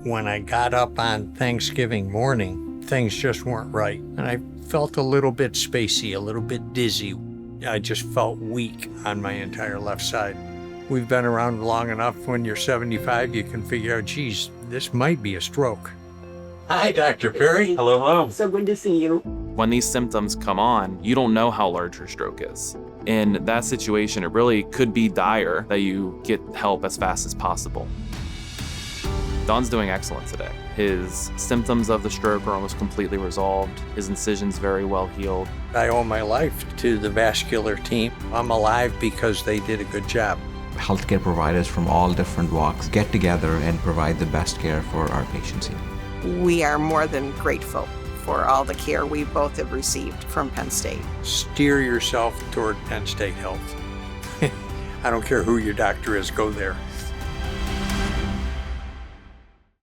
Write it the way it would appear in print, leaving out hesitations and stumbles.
When I got up on Thanksgiving morning, things just weren't right. And I felt a little bit spacey, a little bit dizzy. I just felt weak on my entire left side. We've been around long enough. When you're 75, you can figure out, geez, this might be a stroke. Hi, Dr. Perry. Hello, hello. So good to see you. When these symptoms come on, you don't know how large your stroke is. In that situation, it really could be dire that you get help as fast as possible. Don's doing excellent today. His symptoms of the stroke are almost completely resolved. His incision's very well healed. I owe my life to the Vascular team. I'm alive because they did a good job. Healthcare providers from all different walks get together and provide the best care for our patients here. We are more than grateful for all the care we both have received from Penn State. Steer yourself toward Penn State Health. I don't care who your doctor is, go there.